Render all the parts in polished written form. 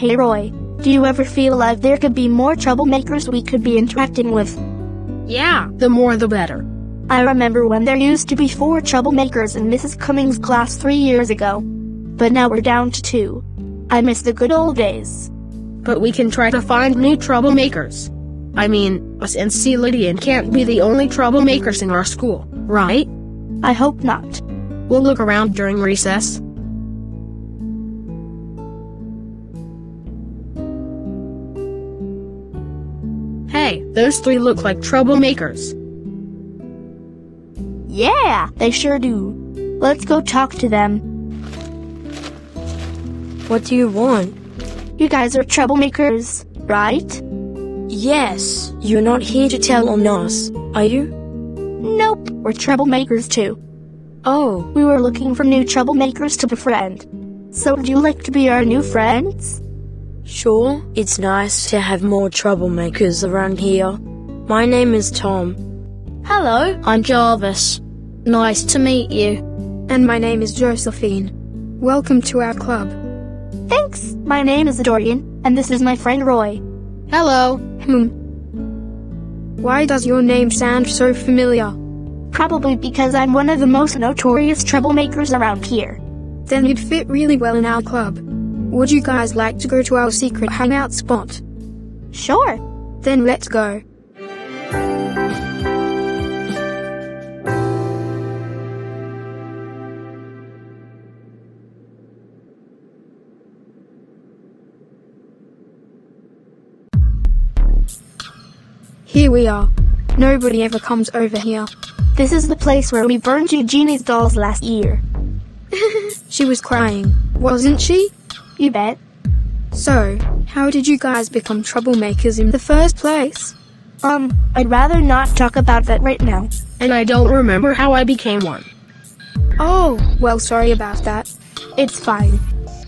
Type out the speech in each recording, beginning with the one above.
Hey Roy, do you ever feel like there could be more troublemakers we could be interacting with? Yeah, the more the better. I remember when there used to be 4 troublemakers in Mrs. Cummings' class 3 years ago. But now we're down to 2. I miss the good old days. But we can try to find new troublemakers. I mean, us and Lydian can't be the only troublemakers in our school, right? I hope not. We'll look around during recess. Hey, those 3 look like troublemakers. Yeah, they sure do. Let's go talk to them. What do you want? You guys are troublemakers, right? Yes, you're not here to tell on us, are you? Nope, we're troublemakers too. Oh, We were looking for new troublemakers to befriend. So would you like to be our new friends? sure, it's nice to have more troublemakers around here. My name is Tom. Hello, I'm Jarvis. Nice to meet you. And my name is Josephine. Welcome to our club. Thanks, my name is Dorian, and this is my friend Roy. Hello. Why does your name sound so familiar? Probably because I'm one of the most notorious troublemakers around here. Then you'd fit really well in our club. Would you guys like to go to our secret hangout spot? Sure. Then let's go. Here we are. Nobody ever comes over here. This is the place where we burned Eugenie's dolls last year. She was crying, wasn't she? You bet. So, how did you guys become troublemakers in the first place? I'd rather not talk about that right now. And I don't remember how I became one. Oh, well, sorry about that. It's fine.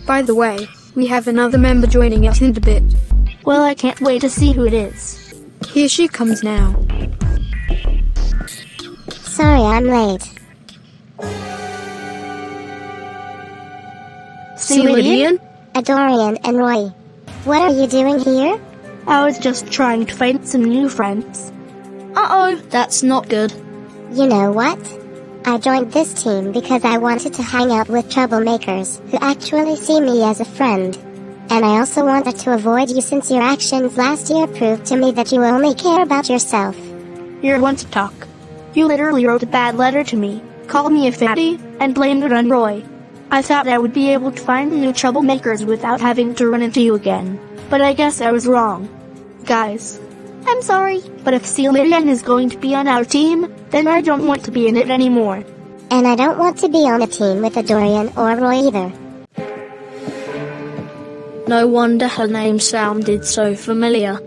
By the way, we have another member joining us in a bit. Well, I can't wait to see who it is. Here she comes now. Sorry I'm late. See Lydian? Dorian and Roy. What are you doing here? I was just trying to find some new friends. Uh-oh, that's not good. You know what? I joined this team because I wanted to hang out with troublemakers who actually see me as a friend. And I also wanted to avoid you since your actions last year proved to me that you only care about yourself. You're one to talk. You literally wrote a bad letter to me, called me a fatty, and blamed it on Roy. I thought I would be able to find new troublemakers without having to run into you again. But I guess I was wrong. Guys, I'm sorry, but if Lydian is going to be on our team, then I don't want to be in it anymore. And I don't want to be on a team with a Dorian or Roy either. No wonder her name sounded so familiar.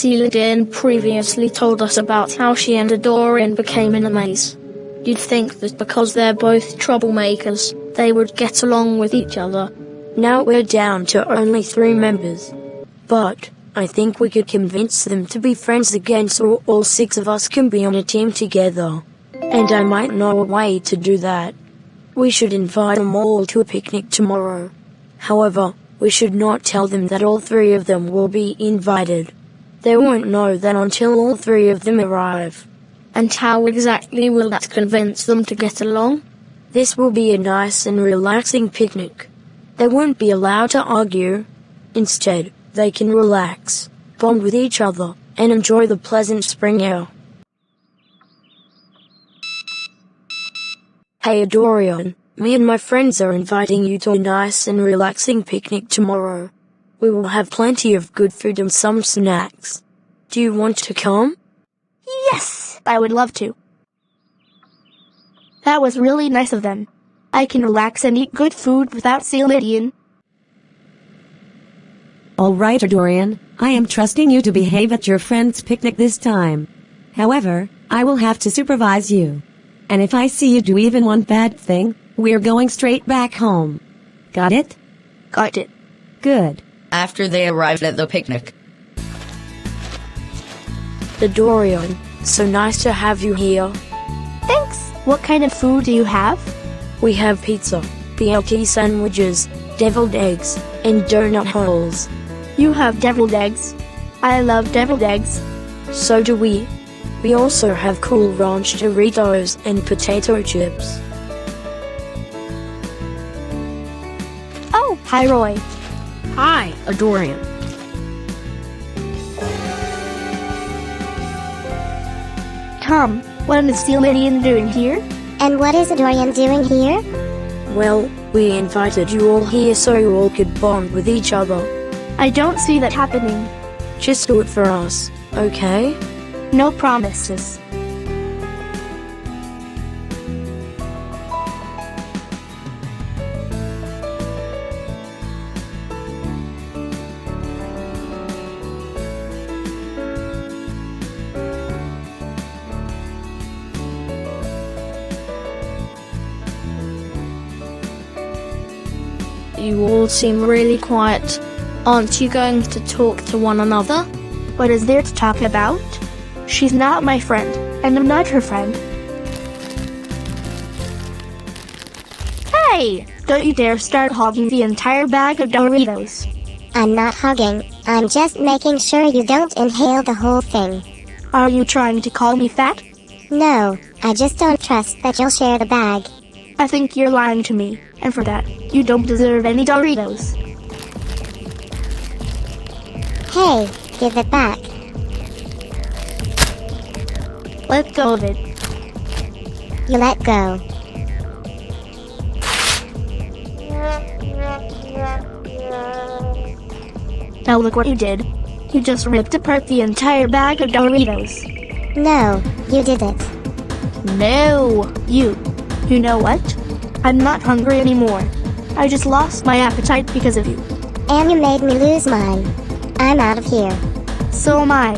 Lydian previously told us about how she and Dorian became enemies. You'd think that because they're both troublemakers, they would get along with each other. Now we're down to only 3 members. But I think we could convince them to be friends again so all 6 of us can be on a team together. And I might know a way to do that. We should invite them all to a picnic tomorrow. However, we should not tell them that all 3 of them will be invited. They won't know that until all 3 of them arrive. And how exactly will that convince them to get along? This will be a nice and relaxing picnic. They won't be allowed to argue. Instead, they can relax, bond with each other, and enjoy the pleasant spring air. Hey Dorian, me and my friends are inviting you to a nice and relaxing picnic tomorrow. We will have plenty of good food and some snacks. Do you want to come? Yes, I would love to. That was really nice of them. I can relax and eat good food without Lydian. All right, Dorian, I am trusting you to behave at your friend's picnic this time. However, I will have to supervise you. And if I see you do even one bad thing, we're going straight back home. Got it? Got it. Good. After they arrived at the picnic, Dorian, so nice to have you here. Thanks. What kind of food do you have? We have pizza, BLT sandwiches, deviled eggs, and donut holes. You have deviled eggs. I love deviled eggs. So do we. We also have Cool Ranch Doritos and potato chips. Oh, hi Roy. Hi, Dorian. Tom, what is Lydian doing here? And what is Dorian doing here? Well, we invited you all here so you all could bond with each other. I don't see that happening. Just do it for us, okay? No promises. You all seem really quiet. Aren't you going to talk to one another? What is there to talk about? She's not my friend, and I'm not her friend. Hey! Don't you dare start hogging the entire bag of Doritos. I'm not hugging, I'm just making sure you don't inhale the whole thing. Are you trying to call me fat? No, I just don't trust that you'll share the bag. I think you're lying to me, and for that, you don't deserve any Doritos. Hey, give it back. Let go of it. You let go. Now look what you did. You just ripped apart the entire bag of Doritos. No, you did it. No, you. You know what? I'm not hungry anymore. I just lost my appetite because of you. And you made me lose mine. I'm out of here. So am I.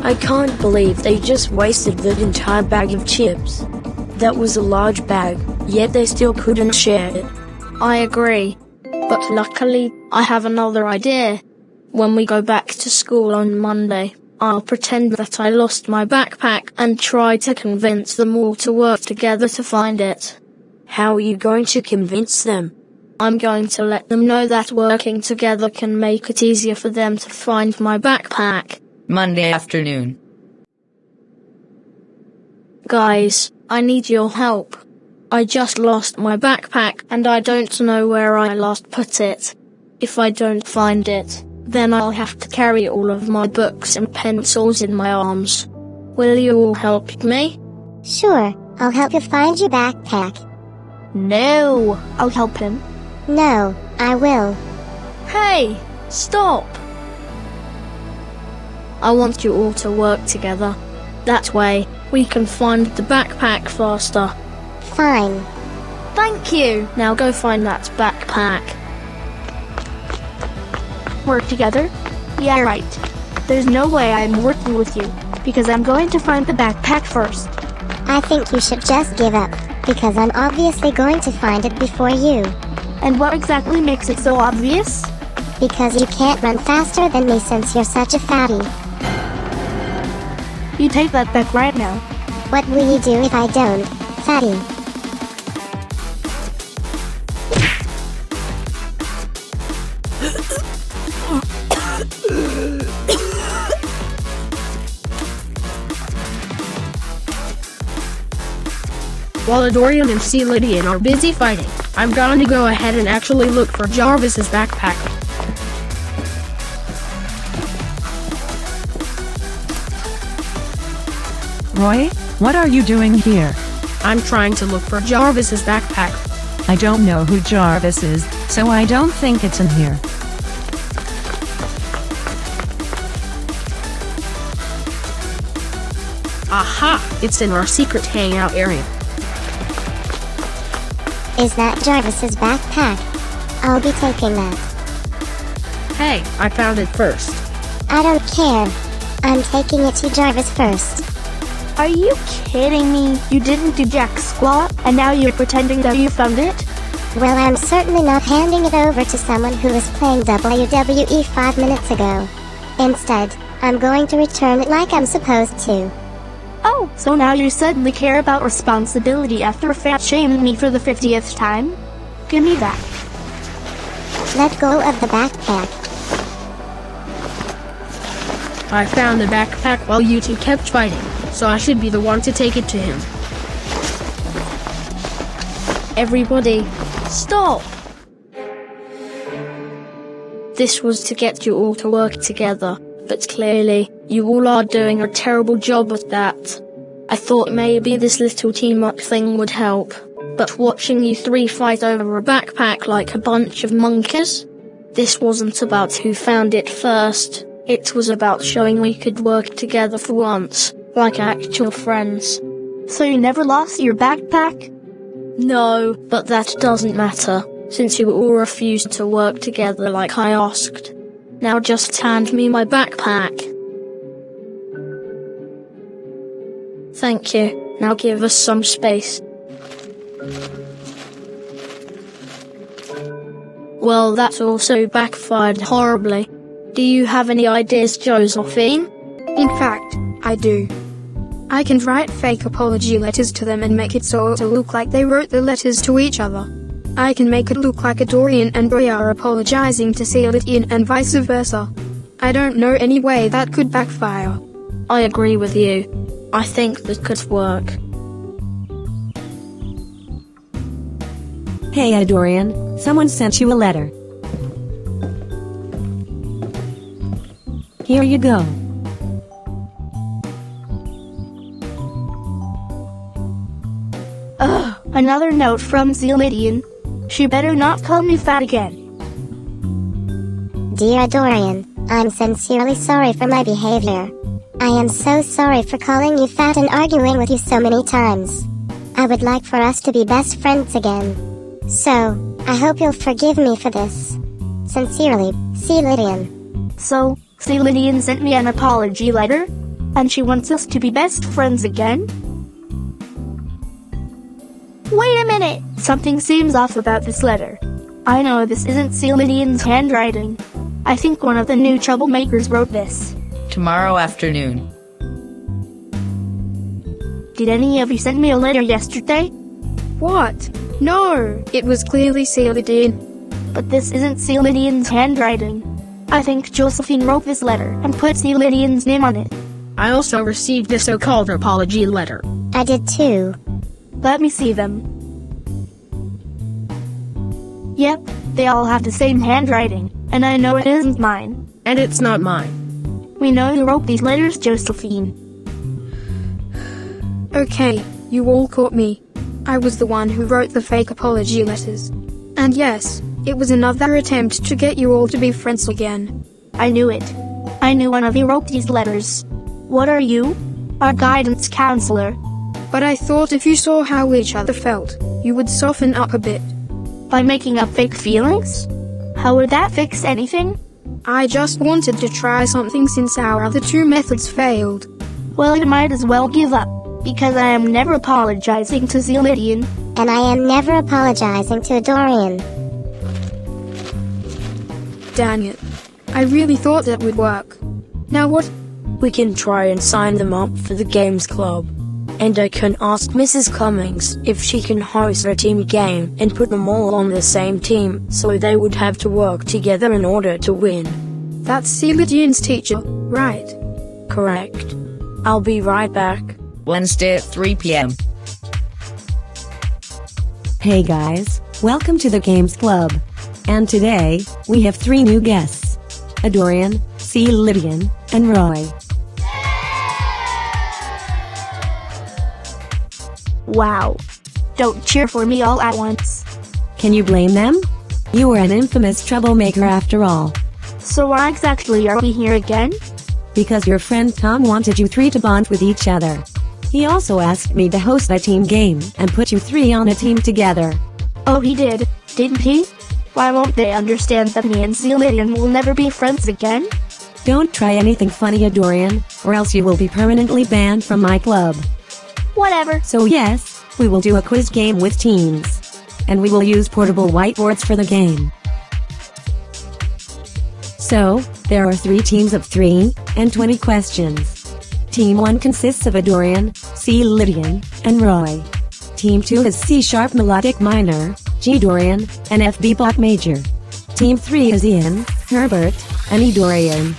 I can't believe they just wasted that entire bag of chips. That was a large bag, yet they still couldn't share it. I agree. But luckily, I have another idea. When we go back to school on Monday, I'll pretend that I lost my backpack and try to convince them all to work together to find it. How are you going to convince them? I'm going to let them know that working together can make it easier for them to find my backpack. Monday afternoon. Guys, I need your help. I just lost my backpack and I don't know where I last put it. If I don't find it, then I'll have to carry all of my books and pencils in my arms. Will you all help me? Sure, I'll help you find your backpack. No, I'll help him. No, I will. Hey, stop! I want you all to work together. That way, we can find the backpack faster. Fine. Thank you! Now go find that backpack. Work together? Yeah, right. There's no way I'm working with you, because I'm going to find the backpack first. I think you should just give up, because I'm obviously going to find it before you. And what exactly makes it so obvious? Because you can't run faster than me since you're such a fatty. You take that back right now. What will you do if I don't, fatty? While Dorian and Lydian are busy fighting, I'm going to go ahead and actually look for Jarvis's backpack. Roy, what are you doing here? I'm trying to look for Jarvis's backpack. I don't know who Jarvis is, so I don't think it's in here. Aha! It's in our secret hangout area. Is that Jarvis's backpack? I'll be taking that. Hey, I found it first. I don't care. I'm taking it to Jarvis first. Are you kidding me? You didn't do jack squat, and now you're pretending that you found it? Well, I'm certainly not handing it over to someone who was playing WWE 5 minutes ago. Instead, I'm going to return it like I'm supposed to. Oh, so now you suddenly care about responsibility after fat-shaming me for the 50th time? Give me that. Let go of the backpack. I found the backpack while you two kept fighting, so I should be the one to take it to him. Everybody, stop! This was to get you all to work together, but clearly, you all are doing a terrible job with that. I thought maybe this little team-up thing would help, but watching you three fight over a backpack like a bunch of monkeys? This wasn't about who found it first, it was about showing we could work together for once, like actual friends. So you never lost your backpack? No, but that doesn't matter, since you all refused to work together like I asked. Now just hand me my backpack. Thank you, now give us some space. Well, that also backfired horribly. Do you have any ideas, Josephine? In fact, I do. I can write fake apology letters to them and make it so it'll look like they wrote the letters to each other. I can make it look like Dorian and Roy are apologizing to Lydian and vice versa. I don't know any way that could backfire. I agree with you. I think that could work. Hey Dorian, someone sent you a letter. Here you go. Ugh, another note from Lydian. She better not call me fat again. Dear Dorian, I'm sincerely sorry for my behavior. I am so sorry for calling you fat and arguing with you so many times. I would like for us to be best friends again. So, I hope you'll forgive me for this. Sincerely, Lydian. So, Lydian sent me an apology letter? And she wants us to be best friends again? Wait a minute! Something seems off about this letter. I know this isn't Lydian's handwriting. I think one of the new troublemakers wrote this. Tomorrow afternoon. Did any of you send me a letter yesterday? What? No, it was clearly Lydian. But this isn't Lydian's handwriting. I think Josephine wrote this letter and put Lydian's name on it. I also received a so-called apology letter. I did too. Let me see them. Yep, they all have the same handwriting, and I know it isn't mine. And it's not mine. We know who wrote these letters, Josephine. Okay, you all caught me. I was the one who wrote the fake apology letters. And yes, it was another attempt to get you all to be friends again. I knew it. I knew one of you wrote these letters. What are you? Our guidance counselor. But I thought if you saw how each other felt, you would soften up a bit. By making up fake feelings? How would that fix anything? I just wanted to try something since our other two methods failed. Well, you might as well give up, because I am never apologizing to Lydian. And I am never apologizing to Dorian. Dang it. I really thought that would work. Now what? We can try and sign them up for the games club. And I can ask Mrs. Cummings if she can host a team game and put them all on the same team so they would have to work together in order to win. That's Lydian's teacher, right? Correct. I'll be right back. Wednesday at 3 p.m. Hey guys, welcome to the Games Club. And today, we have 3 new guests. Dorian, Lydian, and Roy. Wow. Don't cheer for me all at once. Can you blame them? You were an infamous troublemaker after all. So why exactly are we here again? Because your friend Tom wanted you 3 to bond with each other. He also asked me to host a team game and put you 3 on a team together. Oh, he did, didn't he? Why won't they understand that me and Lydian will never be friends again? Don't try anything funny, Dorian, or else you will be permanently banned from my club. Whatever. So yes, we will do a quiz game with teams. And we will use portable whiteboards for the game. So, there are 3 teams of 3, and 20 questions. Team 1 consists of Dorian, Lydian, and Roy. Team 2 is C-sharp melodic minor, G. Dorian, and F. Bebop Major. Team 3 is Ian, Herbert, and E. Dorian.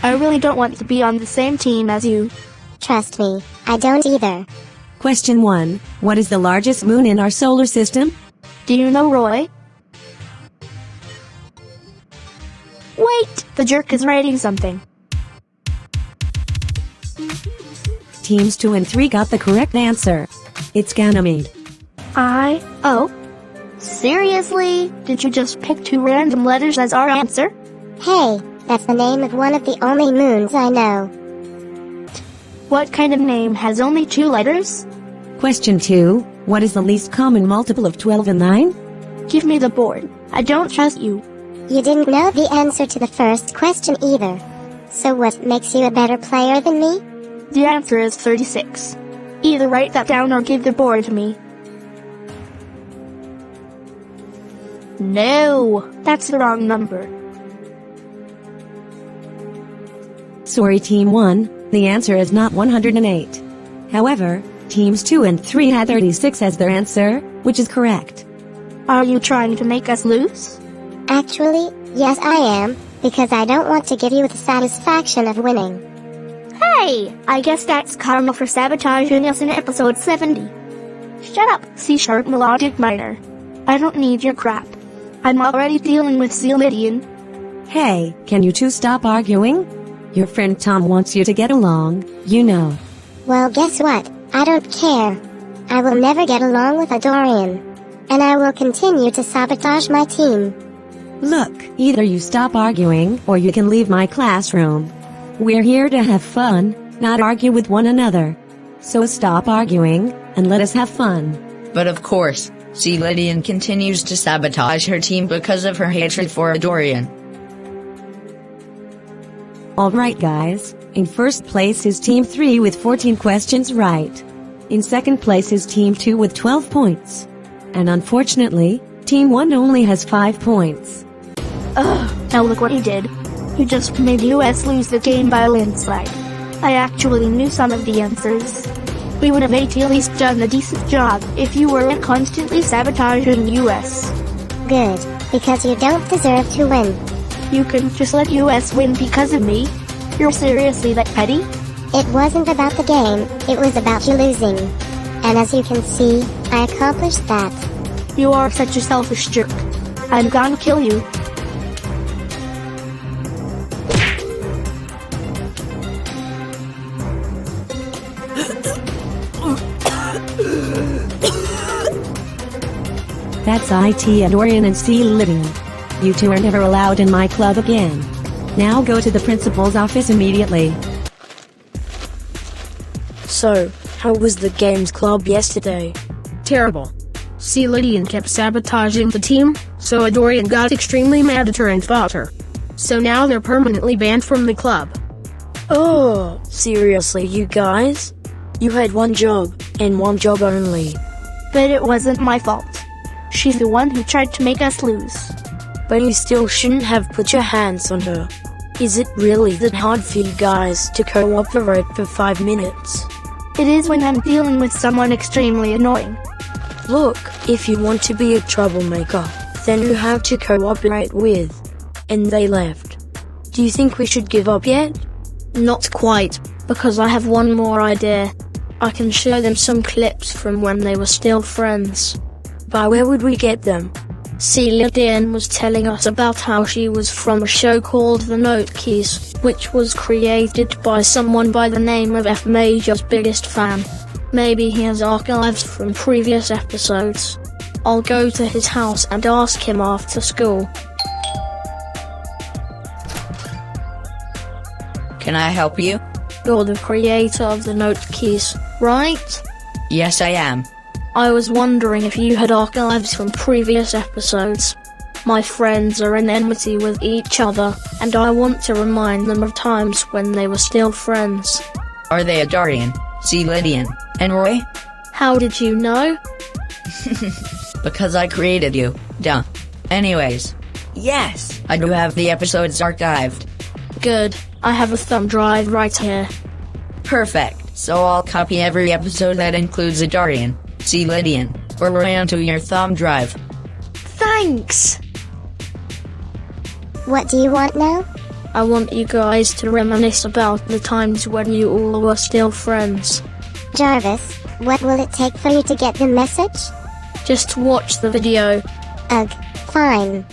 I really don't want to be on the same team as you. Trust me, I don't either. Question 1. What is the largest moon in our solar system? Do you know, Roy? Wait, the jerk is writing something. Teams 2 and 3 got the correct answer. It's Ganymede. Oh? Seriously? Did you just pick 2 random letters as our answer? Hey, that's the name of one of the only moons I know. What kind of name has only 2 letters? Question 2. What is the least common multiple of 12 and 9? Give me the board. I don't trust you. You didn't know the answer to the first question either. So what makes you a better player than me? The answer is 36. Either write that down or give the board to me. No, that's the wrong number. Sorry, Team 1, the answer is not 108. However, Teams 2 and 3 had 36 as their answer, which is correct. Are you trying to make us lose? Actually, yes I am, because I don't want to give you the satisfaction of winning. Hey, I guess that's karma for sabotaging us in episode 70. Shut up, C-sharp melodic minor. I don't need your crap. I'm already dealing with Lydian. Hey, can you two stop arguing? Your friend Tom wants you to get along, you know. Well, guess what? I don't care. I will never get along with a Dorian. And I will continue to sabotage my team. Look, either you stop arguing, or you can leave my classroom. We're here to have fun, not argue with one another. So stop arguing, and let us have fun. But of course, Lydian continues to sabotage her team because of her hatred for Dorian. Alright guys, in first place is Team 3 with 14 questions right. In second place is Team 2 with 12 points. And unfortunately, Team 1 only has 5 points. Ugh, now look what he did. He just made US lose the game by a landslide. I actually knew some of the answers. We would have at least done a decent job if you weren't constantly sabotaging US. Good, because you don't deserve to win. You can just let US win because of me? You're seriously that petty? It wasn't about the game, it was about you losing. And as you can see, I accomplished that. You are such a selfish jerk. I'm gonna kill you. That's it, Dorian and Lydian. You two are never allowed in my club again. Now go to the principal's office immediately. So, how was the games club yesterday? Terrible. Lydian kept sabotaging the team, so Dorian got extremely mad at her and fought her. So now they're permanently banned from the club. Oh, seriously you guys? You had one job, and one job only. But it wasn't my fault. She's the one who tried to make us lose. But you still shouldn't have put your hands on her. Is it really that hard for you guys to cooperate for 5 minutes? It is when I'm dealing with someone extremely annoying. Look, if you want to be a troublemaker, then you have to cooperate with. And they left. Do you think we should give up yet? Not quite, because I have one more idea. I can show them some clips from when they were still friends. By where would we get them? Lydian was telling us about how she was from a show called The Note Keys, which was created by someone by the name of F. Major's biggest fan. Maybe he has archives from previous episodes. I'll go to his house and ask him after school. Can I help you? You're the creator of The Note Keys, right? Yes, I am. I was wondering if you had archives from previous episodes. My friends are in enmity with each other, and I want to remind them of times when they were still friends. Are they a Dorian, Lydian, and Roy? How did you know? Because I created you, duh. Anyways, yes, I do have the episodes archived. Good, I have a thumb drive right here. Perfect, so I'll copy every episode that includes a Dorian, Lydian, or Roy onto your thumb drive. Thanks! What do you want now? I want you guys to reminisce about the times when you all were still friends. Jarvis, what will it take for you to get the message? Just watch the video. Ugh, fine.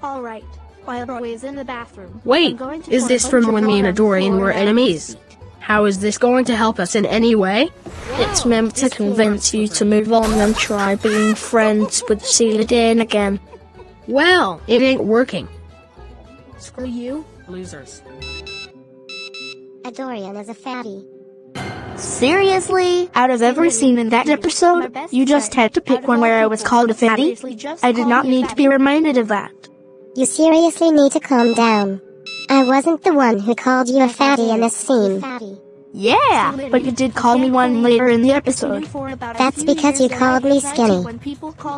Alright, while Roy is in the bathroom. Wait, is this from when me and Dorian were enemies? How is this going to help us in any way? It's meant to convince you to move on and try being friends with Lydian again. Well, it ain't working. Screw you, losers. Dorian is a fatty. Seriously? Out of every scene in that episode, you just had to pick one where I was called a fatty? I did not need to be reminded of that. You seriously need to calm down. I wasn't the one who called you a fatty in this scene. Yeah, but you did call me one later in the episode. That's because you called me skinny.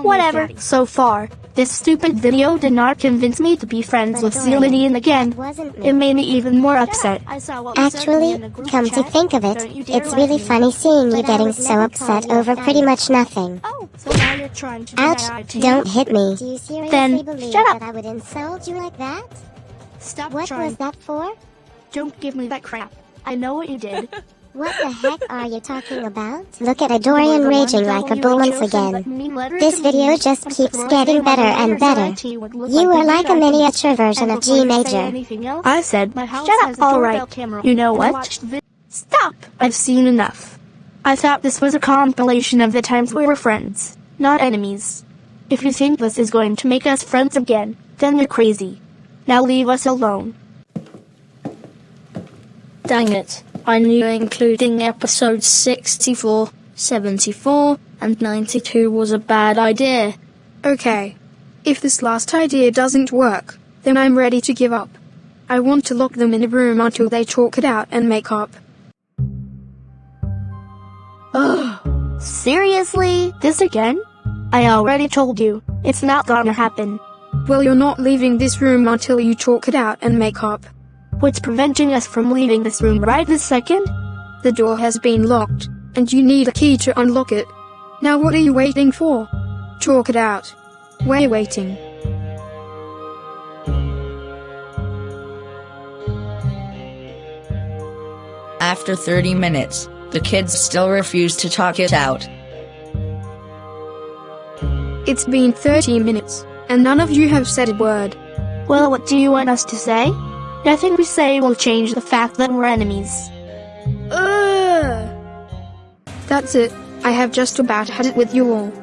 Whatever. So far, this stupid video did not convince me to be friends with Lydian again. It made me even more upset. Actually, come to think of it, it's really funny seeing you getting so upset over pretty much nothing. Ouch, don't hit me. Do you seriously Then, believe shut up. that I would insult you like that? Stop What trying. was that for? Don't give me that crap. I know what you did. What the heck are you talking about? Look at Dorian raging like a bull once again. This video just keeps getting better and better. You are like a miniature version of G Major. I said, shut up, alright. You know what? Stop! I've seen enough. I thought this was a compilation of the times we were friends, not enemies. If you think this is going to make us friends again, then you're crazy. Now leave us alone. Dang it, I knew including episodes 64, 74, and 92 was a bad idea. Okay. If this last idea doesn't work, then I'm ready to give up. I want to lock them in a room until they talk it out and make up. Ugh. Seriously? This again? I already told you, it's not gonna happen. Well, you're not leaving this room until you talk it out and make up. What's preventing us from leaving this room right this second? The door has been locked, and you need a key to unlock it. Now what are you waiting for? Talk it out. We're waiting. After 30 minutes, the kids still refuse to talk it out. It's been 30 minutes, and none of you have said a word. Well, what do you want us to say? Nothing we say will change the fact that we're enemies. That's it. I have just about had it with you all.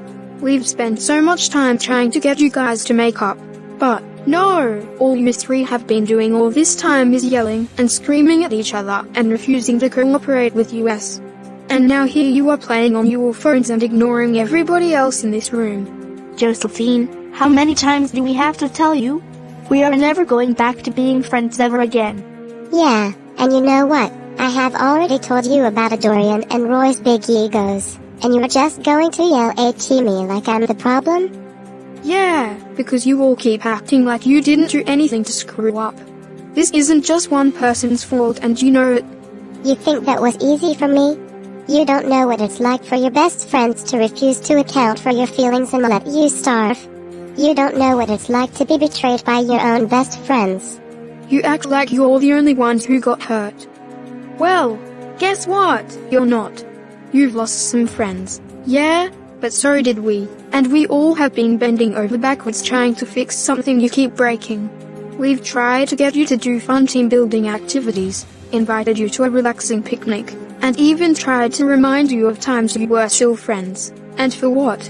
We've spent so much time trying to get you guys to make up. But, no! All you three have been doing all this time is yelling and screaming at each other and refusing to cooperate with us. And now here you are playing on your phones and ignoring everybody else in this room. Josephine, how many times do we have to tell you? We are never going back to being friends ever again. Yeah, and you know what? I have already told you about Dorian and Roy's big egos, and you're just going to yell at me like I'm the problem? Yeah, because you all keep acting like you didn't do anything to screw up. This isn't just one person's fault and you know it. You think that was easy for me? You don't know what it's like for your best friends to refuse to account for your feelings and let you starve. You don't know what it's like to be betrayed by your own best friends. You act like you're the only ones who got hurt. Well, guess what? You're not. You've lost some friends. Yeah, but so did we. And we all have been bending over backwards trying to fix something you keep breaking. We've tried to get you to do fun team building activities, invited you to a relaxing picnic, and even tried to remind you of times you were still friends. And for what?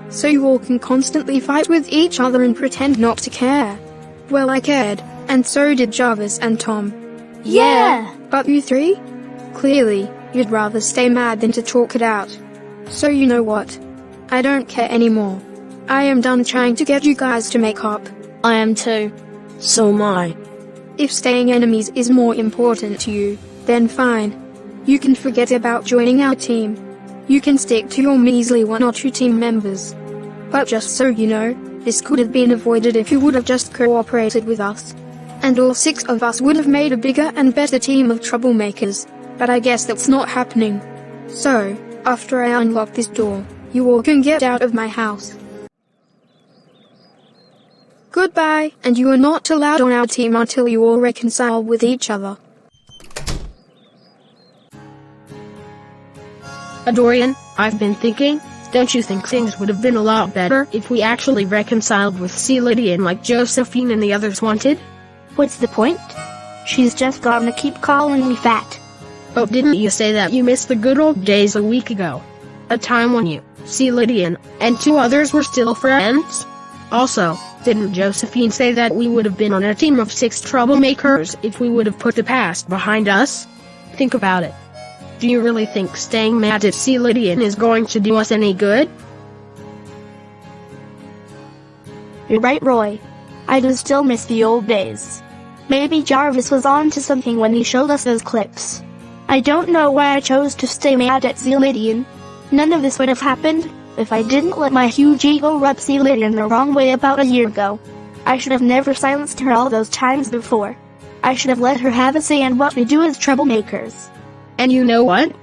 So you all can constantly fight with each other and pretend not to care. Well, I cared, and so did Jarvis and Tom. Yeah! But you three? Clearly, you'd rather stay mad than to talk it out. So you know what? I don't care anymore. I am done trying to get you guys to make up. I am too. So am I. If staying enemies is more important to you, then fine. You can forget about joining our team. You can stick to your measly 1 or 2 team members. But just so you know, this could have been avoided if you would have just cooperated with us. And all 6 of us would have made a bigger and better team of troublemakers. But I guess that's not happening. So, after I unlock this door, you all can get out of my house. Goodbye, and you are not allowed on our team until you all reconcile with each other. Dorian, I've been thinking, don't you think things would have been a lot better if we actually reconciled with Lydian like Josephine and the others wanted? What's the point? She's just gonna keep calling me fat. But didn't you say that you missed the good old days a week ago? A time when you, Lydian, and 2 others were still friends? Also, didn't Josephine say that we would have been on a team of 6 troublemakers if we would have put the past behind us? Think about it. Do you really think staying mad at Lydian is going to do us any good? You're right, Roy. I do still miss the old days. Maybe Jarvis was on to something when he showed us those clips. I don't know why I chose to stay mad at Lydian. None of this would have happened if I didn't let my huge ego rub Lydian the wrong way about a year ago. I should have never silenced her all those times before. I should have let her have a say in what we do as troublemakers. And you know what?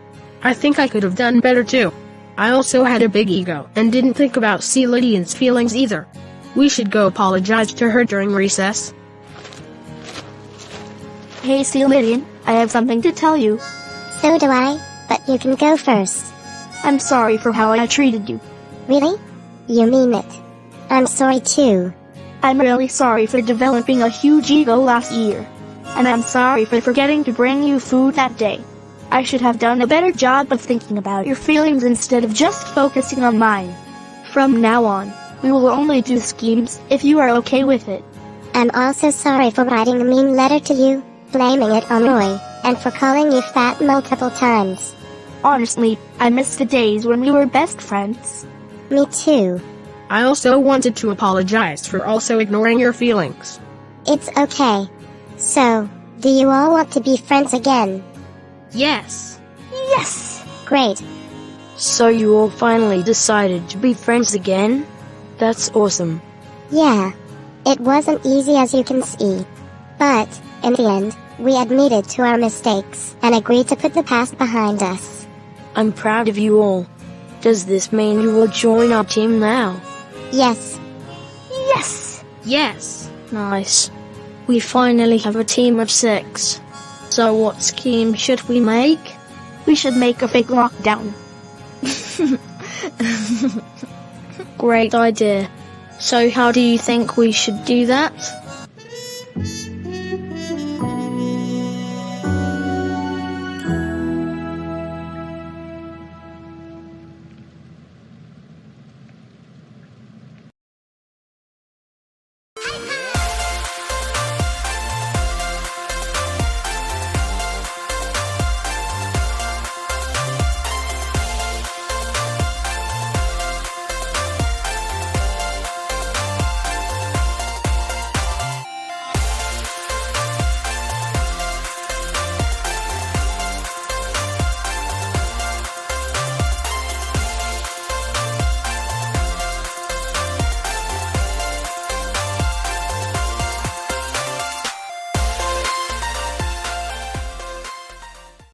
I think I could have done better too. I also had a big ego and didn't think about Lydian's feelings either. We should go apologize to her during recess. Hey Lydian, I have something to tell you. So do I, but you can go first. I'm sorry for how I treated you. Really? You mean it? I'm sorry too. I'm really sorry for developing a huge ego last year. And I'm sorry for forgetting to bring you food that day. I should have done a better job of thinking about your feelings instead of just focusing on mine. From now on, we will only do schemes if you are okay with it. I'm also sorry for writing a mean letter to you, blaming it on Roy, and for calling you fat multiple times. Honestly, I miss the days when we were best friends. Me too. I also wanted to apologize for also ignoring your feelings. It's okay. So, do you all want to be friends again? Yes. Yes! Great. So you all finally decided to be friends again? That's awesome. Yeah. It wasn't easy as you can see. But, in the end, we admitted to our mistakes and agreed to put the past behind us. I'm proud of you all. Does this mean you will join our team now? Yes. Yes! Yes. Nice. We finally have a team of 6. So what scheme should we make? We should make a fake lockdown. Great idea. So how do you think we should do that?